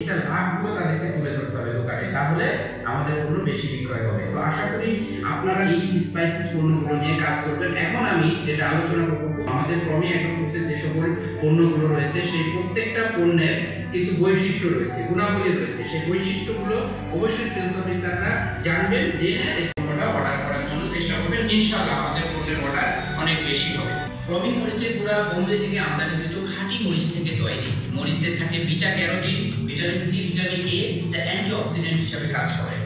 এটা লাভগুলো তাদেরকে তুলে ধরতে হবে দোকানে, তাহলে আমাদের পণ্য বেশি বিক্রয় হবে। তো আশা করি আপনারা এই স্পাইসেস পণ্যগুলো নিয়ে কাজ করবেন। এখন আমি যেটা আলোচনা করব, আমাদের প্রমি অ্যাগ্রোফুডসে যে সকল পণ্যগুলো রয়েছে সেই প্রত্যেকটা পণ্যের কিছু বৈশিষ্ট্য রয়েছে, গুণাবলী রয়েছে। সেই বৈশিষ্ট্যগুলো অবশ্যই সেলস অফিসাররা জানবেন, যে পণ্যটা অর্ডার করার জন্য চেষ্টা করবেন। ইনশাআল্লাহ আমাদের পণ্যের অর্ডার অনেক বেশি হবে। প্রমি মরিচের গুঁড়া বোম্বে থেকে আমদানিকৃত খাঁটি মরিচ থেকে তৈরি। মরিচে থাকে beta carotene, vitamin C, vitamin A, যা অ্যান্টিঅক্সিডেন্ট হিসেবে কাজ করে।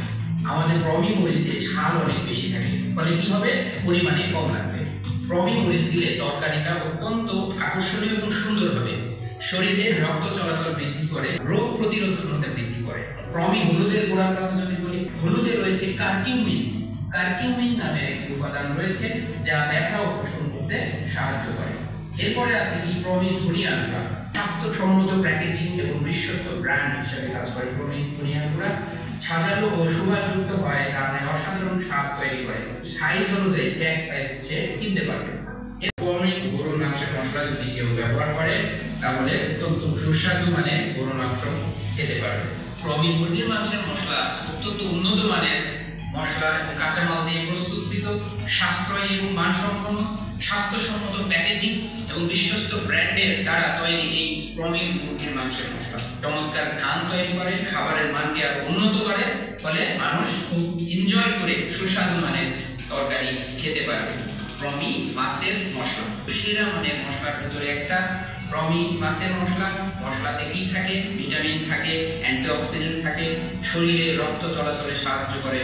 আমাদের প্রমি মরিচে ঝাল অনেক বেশি থাকে, ফলে কি হবে, পরিমাণে কম লাগবে। প্রমি মরিচ দিলে তরকারিটা অত্যন্ত আকর্ষণীয় এবং সুন্দর হবে। শরীরে রক্ত চলাচল বৃদ্ধি করে, রোগ প্রতিরোধ ক্ষমতা বৃদ্ধি করে। প্রমি হলুদের গুঁড়ার কথা যদি বলি, হলুদে রয়েছে কার্কিউমিন। কার্কিউমিন নামের একটি উপাদান রয়েছে যা ব্যথা উপশম করতে সাহায্য করে। এরপরে আছে কি, প্রমি ধনিয়া গুঁড়া। স্বাস্থ্যসম্মত প্যাকেজিং এবং বিশ্বস্ত ব্র্যান্ড হিসেবে কাজ করে প্রমি ধনিয়া গুঁড়া। সাজালো ও সুবাসযুক্ত হয়, কারণে অসাধারণ স্বাদ তৈরি করে। সাইজ অনুযায়ী প্যাক সাইজ কিনতে পারবে। প্রমি গরুর মাংসের মশলা যদি কেউ ব্যবহার করে, তাহলে অত্যন্ত সুস্বাদু মানে গরুর মাংস খেতে পারবে। প্রমি মুরগির মাংসের মশলা অত্যন্ত উন্নত মানের মশলা এবং কাঁচামাল দিয়ে প্রস্তুতকৃত, সাশ্রয়ী এবং মানসম্পন্ন, স্বাস্থ্যসম্মত প্যাকেজিং এবং বিশ্বস্ত ব্র্যান্ডের দ্বারা তৈরি এই প্রমি মুরগির মাংসের মশলা চমৎকার ঘ্রাণ তৈরি করে, খাবারের মানকে আরো উন্নত করে, ফলে মানুষ খুব এনজয় করে সুস্বাদু মানের তরকারি খেতে পারবে। প্রমি মাছের মশলা সেরা মানের মশলার ভিতরে একটা প্রমি মাছের মশলা। মশলাতে কি থাকে, ভিটামিন থাকে, অ্যান্টিঅক্সিডেন্ট থাকে, শরীরে রক্ত চলাচলে সাহায্য করে।